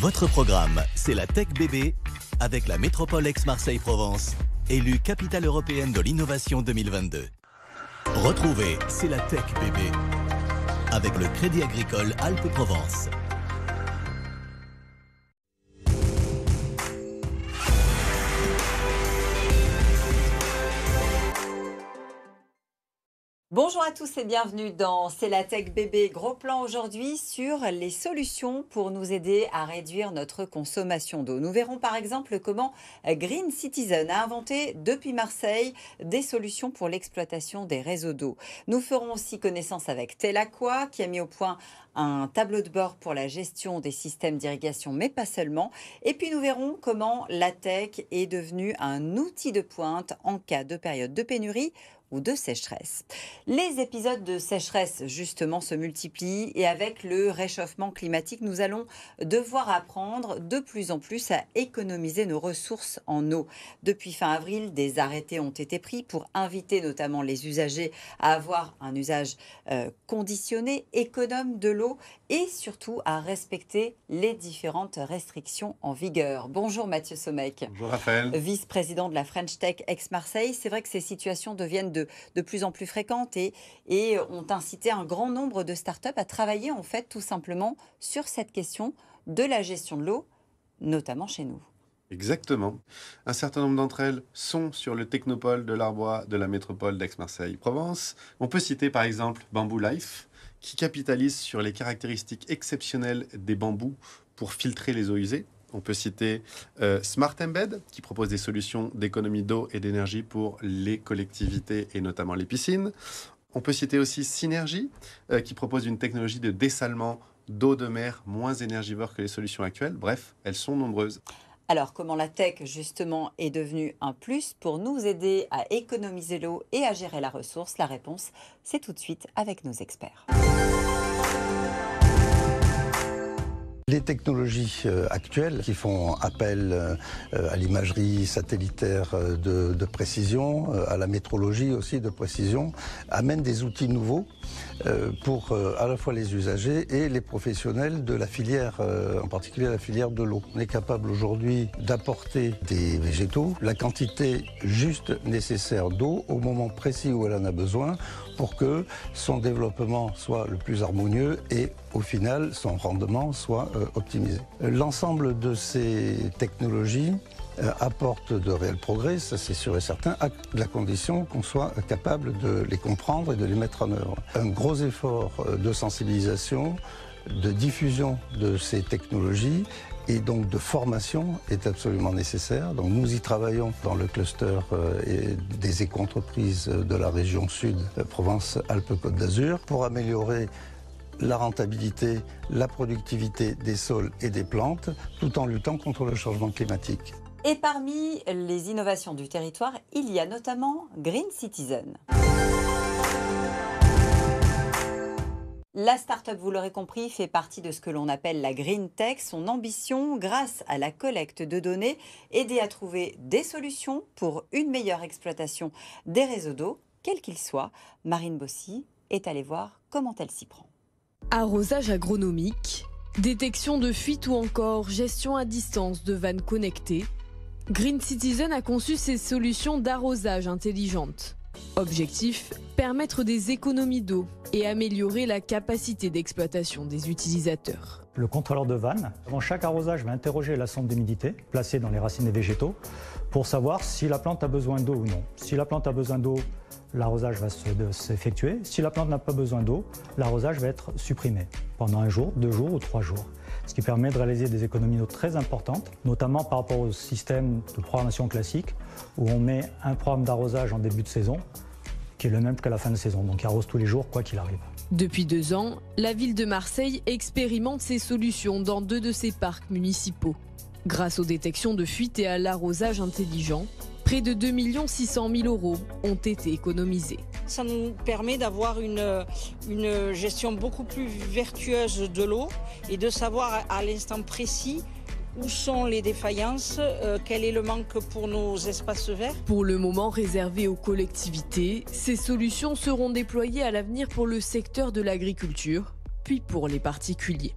Votre programme, c'est la Tech Bébé avec la métropole Aix-Marseille-Provence, élue capitale européenne de l'innovation 2022. Retrouvez C'est la Tech Bébé avec le Crédit Agricole Alpes-Provence. Bonjour à tous et bienvenue dans C'est la Tech Bébé. Gros plan aujourd'hui sur les solutions pour nous aider à réduire notre consommation d'eau. Nous verrons par exemple comment Green Citizen a inventé depuis Marseille des solutions pour l'exploitation des réseaux d'eau. Nous ferons aussi connaissance avec Telaqua qui a mis au point un tableau de bord pour la gestion des systèmes d'irrigation, mais pas seulement. Et puis nous verrons comment la tech est devenue un outil de pointe en cas de période de pénurie ou de sécheresse. Les épisodes de sécheresse, justement, se multiplient et avec le réchauffement climatique, nous allons devoir apprendre de plus en plus à économiser nos ressources en eau. Depuis fin avril, des arrêtés ont été pris pour inviter notamment les usagers à avoir un usage conditionné, économe de l'eau et surtout à respecter les différentes restrictions en vigueur. Bonjour Mathieu Sommeck. Bonjour Raphaël. Vice-président de la French Tech Aix-Marseille. C'est vrai que ces situations deviennent de plus en plus fréquentes et ont incité un grand nombre de startups à travailler en fait tout simplement sur cette question de la gestion de l'eau, notamment chez nous. Exactement. Un certain nombre d'entre elles sont sur le technopôle de l'Arbois de la métropole d'Aix-Marseille-Provence. On peut citer par exemple Bamboo Life, qui capitalise sur les caractéristiques exceptionnelles des bambous pour filtrer les eaux usées. On peut citer Smart Embed, qui propose des solutions d'économie d'eau et d'énergie pour les collectivités et notamment les piscines. On peut citer aussi Synergie, qui propose une technologie de dessalement d'eau de mer moins énergivore que les solutions actuelles. Bref, elles sont nombreuses. Alors, comment la tech, justement, est devenue un plus pour nous aider à économiser l'eau et à gérer la ressource? La réponse, c'est tout de suite avec nos experts. Les technologies actuelles qui font appel à l'imagerie satellitaire de précision, à la métrologie aussi de précision, amènent des outils nouveaux pour à la fois les usagers et les professionnels de la filière, en particulier la filière de l'eau. On est capable aujourd'hui d'apporter des végétaux, la quantité juste nécessaire d'eau au moment précis où elle en a besoin pour que son développement soit le plus harmonieux et au final son rendement soit optimisé. L'ensemble de ces technologies apporte de réels progrès, ça c'est sûr et certain, à la condition qu'on soit capable de les comprendre et de les mettre en œuvre. Un gros effort de sensibilisation, de diffusion de ces technologies et donc de formation est absolument nécessaire. Donc nous y travaillons dans le cluster des éco-entreprises de la région sud, Provence-Alpes-Côte d'Azur, pour améliorer la rentabilité, la productivité des sols et des plantes, tout en luttant contre le changement climatique. Et parmi les innovations du territoire, il y a notamment Green Citizen. La start-up, vous l'aurez compris, fait partie de ce que l'on appelle la Green Tech. Son ambition, grâce à la collecte de données, aider à trouver des solutions pour une meilleure exploitation des réseaux d'eau, quels qu'ils soient. Marine Bossy est allée voir comment elle s'y prend. Arrosage agronomique, détection de fuite ou encore gestion à distance de vannes connectées, Green Citizen a conçu ses solutions d'arrosage intelligentes. Objectif, permettre des économies d'eau et améliorer la capacité d'exploitation des utilisateurs. Le contrôleur de vanne, avant chaque arrosage, va interroger la sonde d'humidité placée dans les racines des végétaux pour savoir si la plante a besoin d'eau ou non. Si la plante a besoin d'eau, l'arrosage va s'effectuer. Si la plante n'a pas besoin d'eau, l'arrosage va être supprimé pendant 1 jour, 2 jours ou 3 jours. Ce qui permet de réaliser des économies d'eau très importantes, notamment par rapport au système de programmation classique où on met un programme d'arrosage en début de saison qui est le même qu'à la fin de saison. Donc il arrose tous les jours, quoi qu'il arrive. Depuis 2 ans, la ville de Marseille expérimente ces solutions dans 2 de ses parcs municipaux. Grâce aux détections de fuite et à l'arrosage intelligent, près de 2 600 000 € ont été économisés. Ça nous permet d'avoir une gestion beaucoup plus vertueuse de l'eau et de savoir à l'instant précis où sont les défaillances, quel est le manque pour nos espaces verts. Pour le moment réservés aux collectivités, ces solutions seront déployées à l'avenir pour le secteur de l'agriculture, puis pour les particuliers.